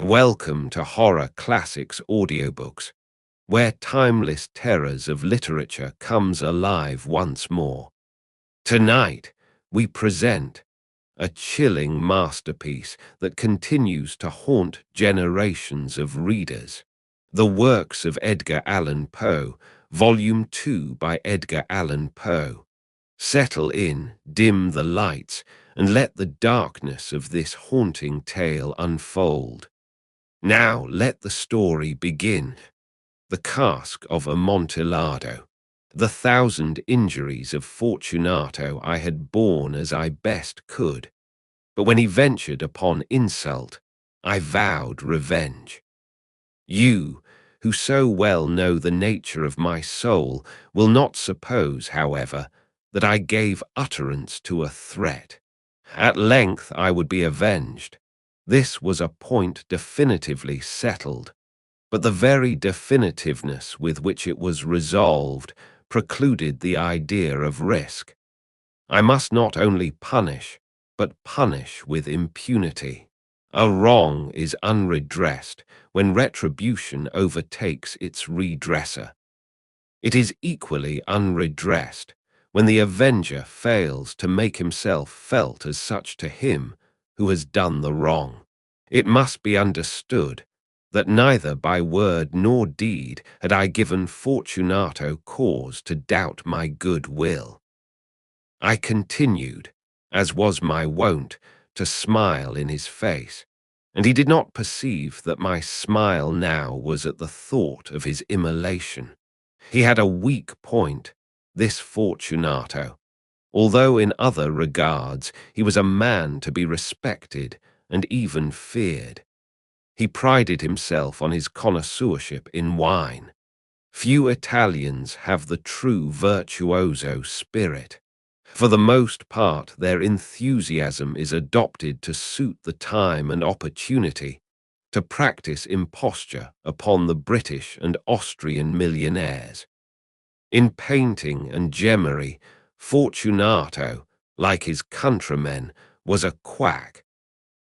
Welcome to Horror Classics Audiobooks, where timeless terrors of literature comes alive once more. Tonight, we present a chilling masterpiece that continues to haunt generations of readers. The works of Edgar Allan Poe, Volume 2 by Edgar Allan Poe. Settle in, dim the lights, and let the darkness of this haunting tale unfold. Now let the story begin. The Cask of Amontillado. The 1,000 injuries of Fortunato I had borne as I best could, but when he ventured upon insult, I vowed revenge. You, who so well know the nature of my soul, will not suppose, however, that I gave utterance to a threat. At length I would be avenged. This was a point definitively settled, but the very definitiveness with which it was resolved precluded the idea of risk. I must not only punish, but punish with impunity. A wrong is unredressed when retribution overtakes its redresser. It is equally unredressed when the avenger fails to make himself felt as such to him who has done the wrong. It must be understood that neither by word nor deed had I given Fortunato cause to doubt my good will. I continued, as was my wont, to smile in his face, and he did not perceive that my smile now was at the thought of his immolation. He had a weak point, this Fortunato. Although in other regards he was a man to be respected and even feared. He prided himself on his connoisseurship in wine. Few Italians have the true virtuoso spirit. For the most part, their enthusiasm is adopted to suit the time and opportunity, to practice imposture upon the British and Austrian millionaires. In painting and gemmery, Fortunato, like his countrymen, was a quack,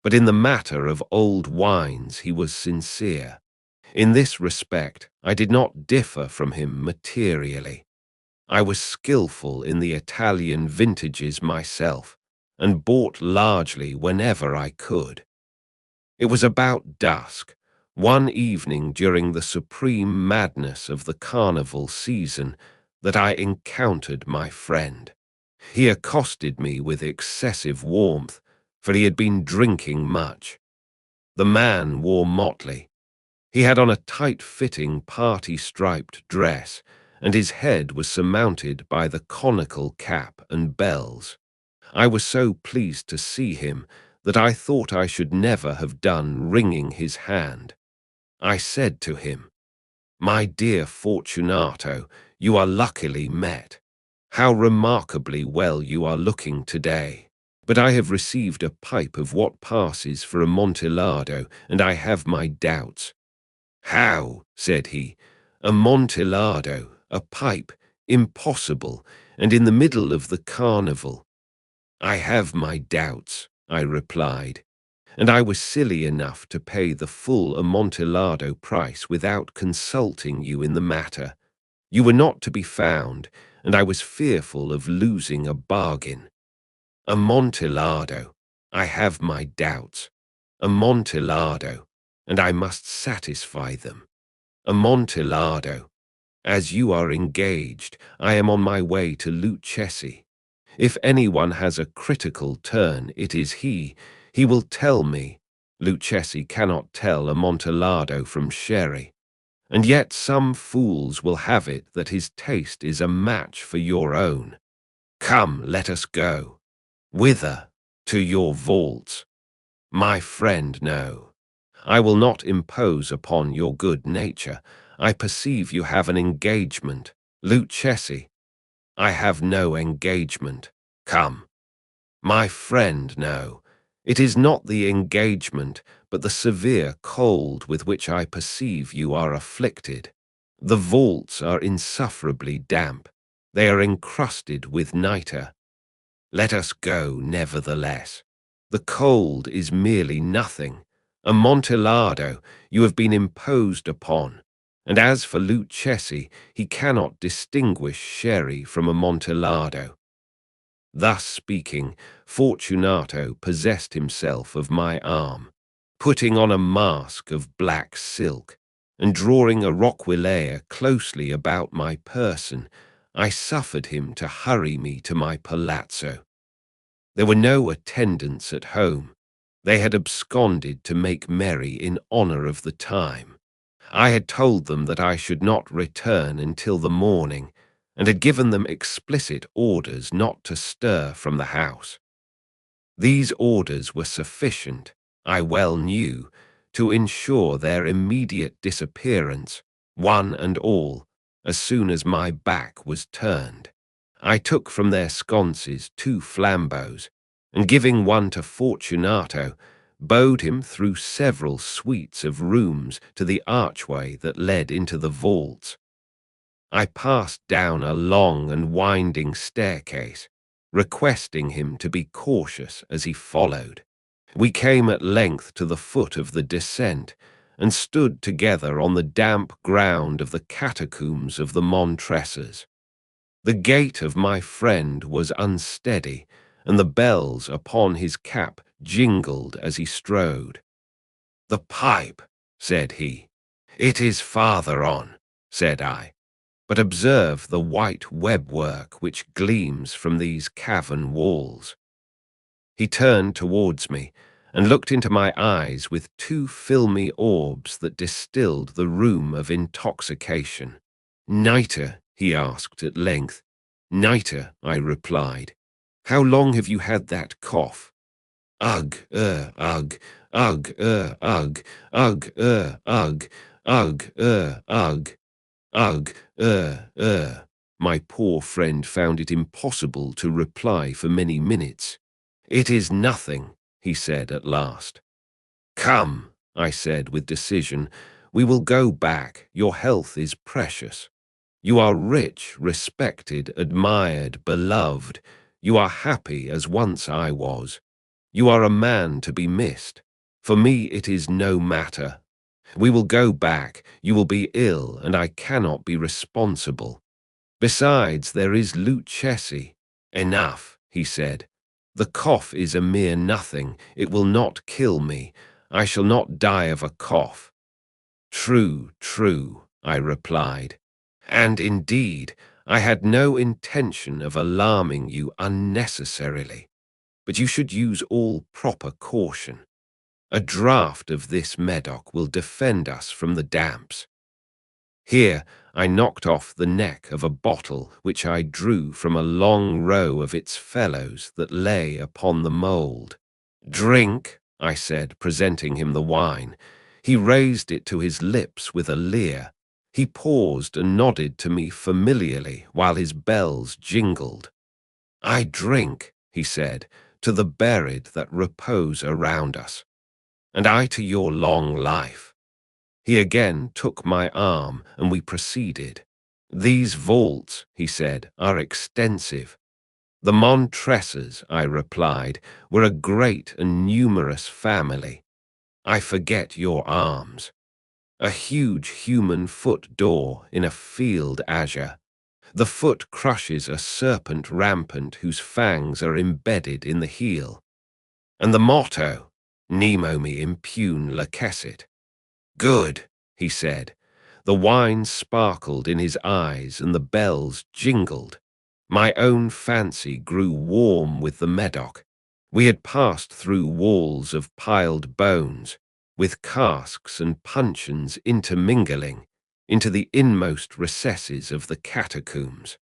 but in the matter of old wines he was sincere. In this respect, I did not differ from him materially. I was skillful in the Italian vintages myself, and bought largely whenever I could. It was about dusk, one evening during the supreme madness of the carnival season, that I encountered my friend. He accosted me with excessive warmth, for he had been drinking much. The man wore motley. He had on a tight-fitting party-striped dress, and his head was surmounted by the conical cap and bells. I was so pleased to see him that I thought I should never have done wringing his hand. I said to him, "My dear Fortunato, you are luckily met. How remarkably well you are looking today. But I have received a pipe of what passes for Amontillado, and I have my doubts." "How?" said he. "Amontillado, a pipe, impossible, and in the middle of the carnival." "I have my doubts," I replied, "and I was silly enough to pay the full Amontillado price without consulting you in the matter. You were not to be found, and I was fearful of losing a bargain. Amontillado, I have my doubts. Amontillado, and I must satisfy them. Amontillado, as you are engaged, I am on my way to Lucchesi. If anyone has a critical turn, it is he. He will tell me. Lucchesi cannot tell Amontillado from sherry. And yet some fools will have it that his taste is a match for your own. Come, let us go." "Whither?" "To your vaults." "My friend, no. I will not impose upon your good nature. I perceive you have an engagement. Lucchesi." "I have no engagement. Come." "My friend, no. It is not the engagement, but the severe cold with which I perceive you are afflicted. The vaults are insufferably damp. They are encrusted with nitre. Let us go, nevertheless. The cold is merely nothing. Amontillado, you have been imposed upon. And as for Lucchesi, he cannot distinguish sherry from Amontillado." Thus speaking, Fortunato possessed himself of my arm, putting on a mask of black silk, and drawing a roquelaire closely about my person, I suffered him to hurry me to my palazzo. There were no attendants at home. They had absconded to make merry in honor of the time. I had told them that I should not return until the morning, and had given them explicit orders not to stir from the house. These orders were sufficient, I well knew, to ensure their immediate disappearance, one and all, as soon as my back was turned. I took from their sconces 2 flambeaux, and giving one to Fortunato, bowed him through several suites of rooms to the archway that led into the vaults. I passed down a long and winding staircase, requesting him to be cautious as he followed. We came at length to the foot of the descent, and stood together on the damp ground of the catacombs of the Montresors. The gait of my friend was unsteady, and the bells upon his cap jingled as he strode. "The pipe," said he. "It is farther on," said I. "But observe the white webwork which gleams from these cavern walls." He turned towards me, and looked into my eyes with 2 filmy orbs that distilled the rheum of intoxication. "Niter," he asked at length. "Niter," I replied. "How long have you had that cough?" "Ugh, ugh, ugh, ugh, ugh, ugh, ugh, ugh, ugh, ugh. My poor friend found it impossible to reply for many minutes. "It is nothing," he said at last. "Come," I said with decision, "we will go back. Your health is precious. You are rich, respected, admired, beloved. You are happy as once I was. You are a man to be missed. For me it is no matter. We will go back. You will be ill, and I cannot be responsible. Besides, there is Lucchesi." "Enough," he said. "The cough is a mere nothing. It will not kill me. I shall not die of a cough." "True, true," I replied. "And indeed, I had no intention of alarming you unnecessarily. But you should use all proper caution. A draught of this Medoc will defend us from the damps." Here I knocked off the neck of a bottle which I drew from a long row of its fellows that lay upon the mould. "Drink," I said, presenting him the wine. He raised it to his lips with a leer. He paused and nodded to me familiarly while his bells jingled. "I drink," he said, "to the buried that repose around us, and I to your long life." He again took my arm, and we proceeded. "These vaults," he said, "are extensive." "The Montresors," I replied, "were a great and numerous family. I forget your arms." A huge human foot door in a field azure. The foot crushes a serpent rampant whose fangs are embedded in the heel. And the motto, "Nemo me impune lacessit." "Good," he said. The wine sparkled in his eyes and the bells jingled. My own fancy grew warm with the Medoc. We had passed through walls of piled bones, with casks and puncheons intermingling, into the inmost recesses of the catacombs.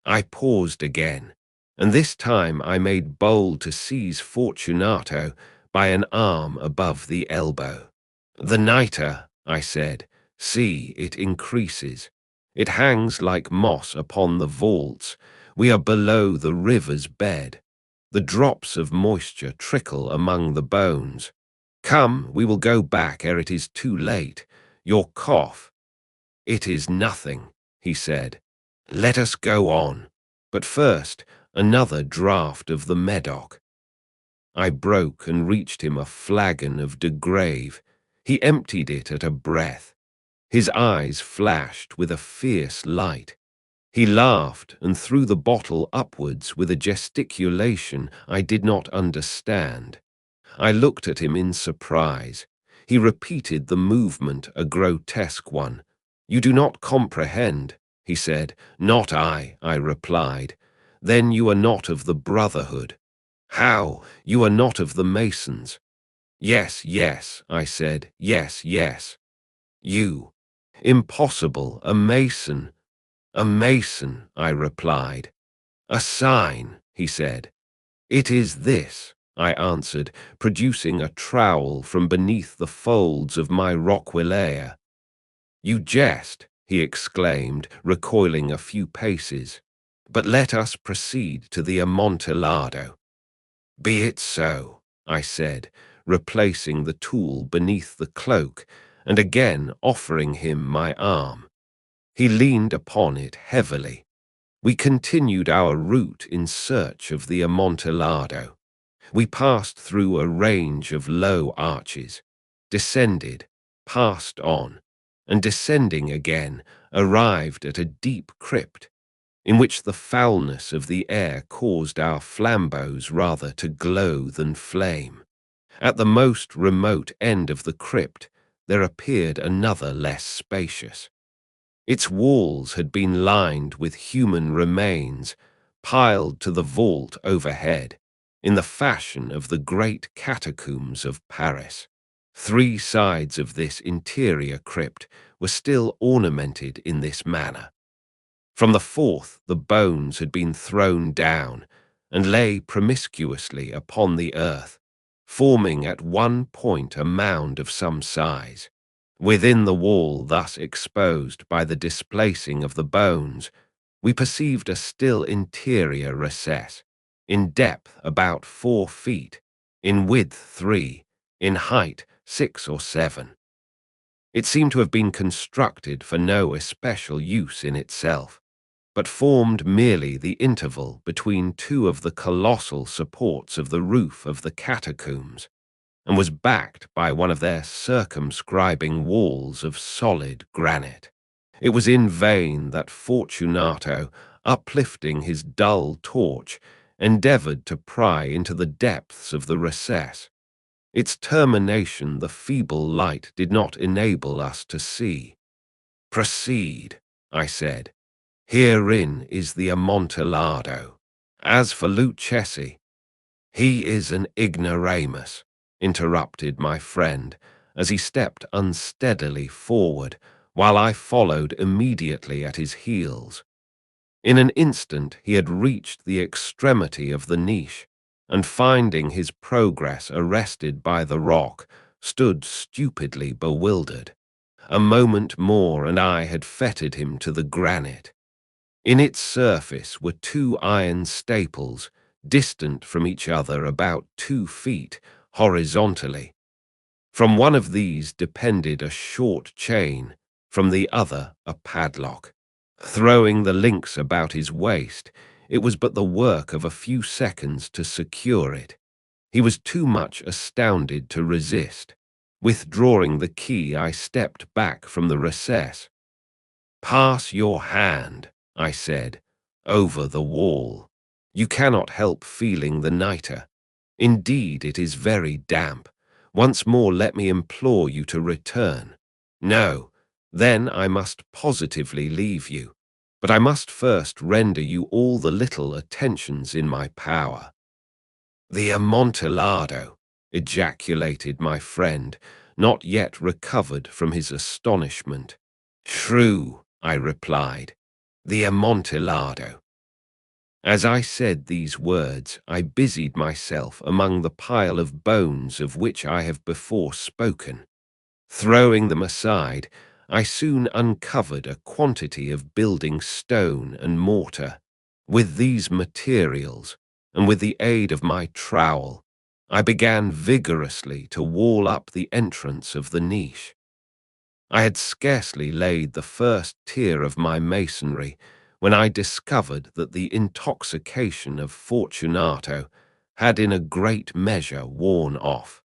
I paused again, and this time I made bold to seize Fortunato by an arm above the elbow. "The nitre," I said, "see, it increases. It hangs like moss upon the vaults. We are below the river's bed. The drops of moisture trickle among the bones. Come, we will go back ere it is too late. Your cough—" "It is nothing," he said. "Let us go on. But first, another draught of the Medoc." I broke and reached him a flagon of de Grave. He emptied it at a breath. His eyes flashed with a fierce light. He laughed and threw the bottle upwards with a gesticulation I did not understand. I looked at him in surprise. He repeated the movement, a grotesque one. "You do not comprehend," he said. "Not I replied. "Then you are not of the Brotherhood." "How? You are not of the Masons?" "Yes, yes," I said. "Yes, yes." "You? Impossible, a Mason." "A Mason," I replied. "A sign," he said. "It is this," I answered, producing a trowel from beneath the folds of my roquelaire. "You jest," he exclaimed, recoiling a few paces. "But let us proceed to the Amontillado." "Be it so," I said, replacing the tool beneath the cloak and again offering him my arm. He leaned upon it heavily. We continued our route in search of the Amontillado. We passed through a range of low arches, descended, passed on, and descending again, arrived at a deep crypt, in which the foulness of the air caused our flambeaux rather to glow than flame. At the most remote end of the crypt there appeared another less spacious. Its walls had been lined with human remains, piled to the vault overhead, in the fashion of the great catacombs of Paris. 3 sides of this interior crypt were still ornamented in this manner. From the 4th the bones had been thrown down and lay promiscuously upon the earth, forming at one point a mound of some size. Within the wall thus exposed by the displacing of the bones, we perceived a still interior recess, in depth about 4 feet, in width 3, in height 6 or 7. It seemed to have been constructed for no especial use in itself, but formed merely the interval between 2 of the colossal supports of the roof of the catacombs, and was backed by one of their circumscribing walls of solid granite. It was in vain that Fortunato, uplifting his dull torch, endeavored to pry into the depths of the recess. Its termination the feeble light did not enable us to see. "Proceed," I said. "Herein is the Amontillado. As for Lucchesi, he is an ignoramus," interrupted my friend, as he stepped unsteadily forward, while I followed immediately at his heels. In an instant he had reached the extremity of the niche, and finding his progress arrested by the rock, stood stupidly bewildered. A moment more and I had fettered him to the granite. In its surface were 2 iron staples, distant from each other about 2 feet, horizontally. From one of these depended a short chain, from the other a padlock. Throwing the links about his waist, it was but the work of a few seconds to secure it. He was too much astounded to resist. Withdrawing the key, I stepped back from the recess. "Pass your hand," I said, "over the wall. You cannot help feeling the nitre. Indeed, it is very damp. Once more let me implore you to return. No, then I must positively leave you. But I must first render you all the little attentions in my power." "The Amontillado," ejaculated my friend, not yet recovered from his astonishment. "True," I replied, "the Amontillado." As I said these words, I busied myself among the pile of bones of which I have before spoken. Throwing them aside, I soon uncovered a quantity of building stone and mortar. With these materials, and with the aid of my trowel, I began vigorously to wall up the entrance of the niche. I had scarcely laid the first tier of my masonry when I discovered that the intoxication of Fortunato had in a great measure worn off.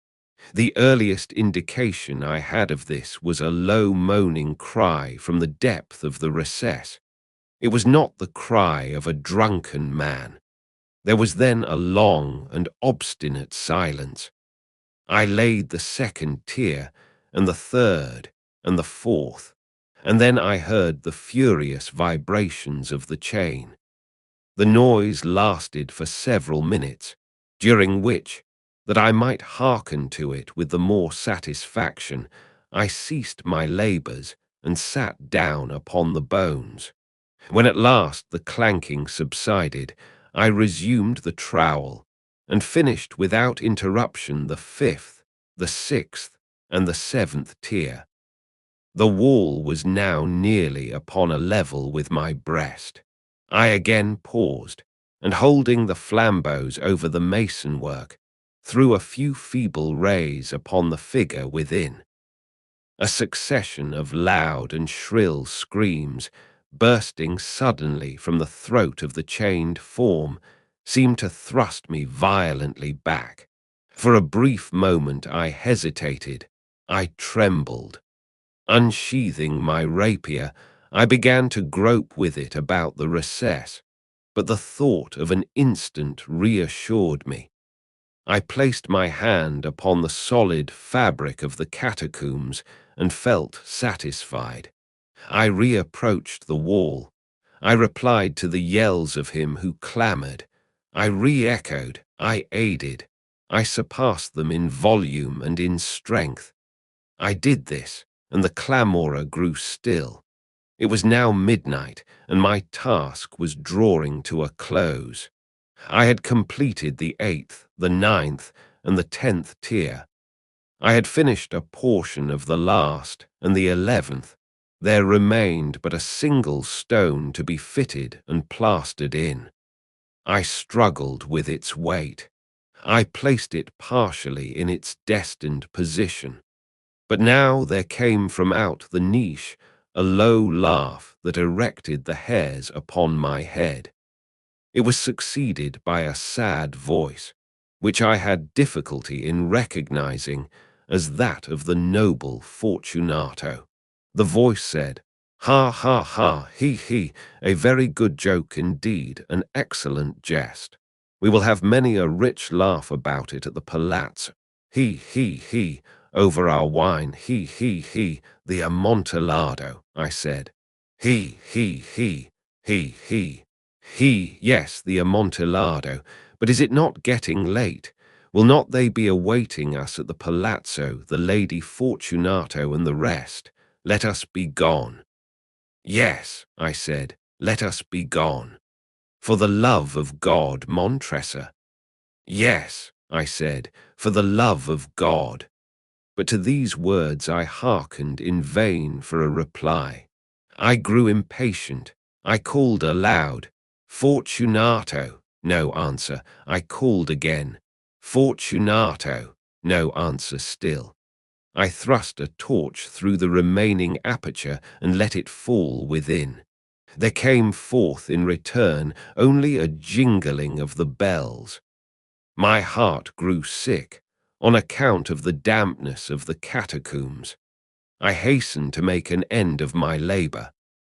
The earliest indication I had of this was a low moaning cry from the depth of the recess. It was not the cry of a drunken man. There was then a long and obstinate silence. I laid the second tier, and the third, and the fourth, and then I heard the furious vibrations of the chain. The noise lasted for several minutes, during which, that I might hearken to it with the more satisfaction, I ceased my labours and sat down upon the bones. When at last the clanking subsided, I resumed the trowel, and finished without interruption the fifth, the sixth, and the seventh tier. The wall was now nearly upon a level with my breast. I again paused, and holding the flambeaux over the mason-work, threw a few feeble rays upon the figure within. A succession of loud and shrill screams, bursting suddenly from the throat of the chained form, seemed to thrust me violently back. For a brief moment I hesitated, I trembled. Unsheathing my rapier, I began to grope with it about the recess, but the thought of an instant reassured me. I placed my hand upon the solid fabric of the catacombs and felt satisfied. I reapproached the wall. I replied to the yells of him who clamoured. I re-echoed, I aided. I surpassed them in volume and in strength. I did this, and the clamourer grew still. It was now midnight, and my task was drawing to a close. I had completed the 8th, the 9th, and the 10th tier. I had finished a portion of the last and the 11th. There remained but a single stone to be fitted and plastered in. I struggled with its weight. I placed it partially in its destined position. But now there came from out the niche a low laugh that erected the hairs upon my head. It was succeeded by a sad voice, which I had difficulty in recognizing as that of the noble Fortunato. The voice said, "Ha, ha, ha, he, a very good joke indeed, an excellent jest. We will have many a rich laugh about it at the palazzo. He, over our wine, he, the Amontillado," I said. He, yes, the Amontillado. But is it not getting late? Will not they be awaiting us at the palazzo, the Lady Fortunato and the rest? Let us be gone. Yes, I said, let us be gone. For the love of God, Montressor. Yes, I said, for the love of God. But to these words I hearkened in vain for a reply. I grew impatient. I called aloud, "Fortunato!" No answer. I called again, "Fortunato!" No answer still. I thrust a torch through the remaining aperture and let it fall within. There came forth in return only a jingling of the bells. My heart grew sick on account of the dampness of the catacombs. I hastened to make an end of my labor.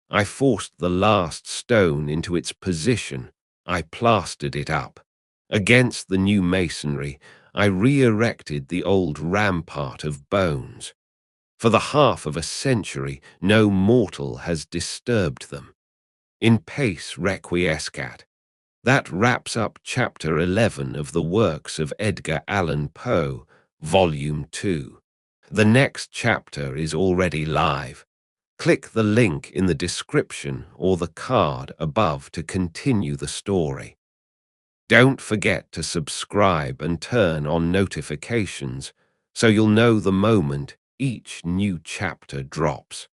I forced the last stone into its position. I plastered it up. Against the new masonry, I re-erected the old rampart of bones. For the half of a century, no mortal has disturbed them. In pace requiescat. That wraps up Chapter 11 of the works of Edgar Allan Poe, Volume 2. The next chapter is already live. Click the link in the description or the card above to continue the story. Don't forget to subscribe and turn on notifications so you'll know the moment each new chapter drops.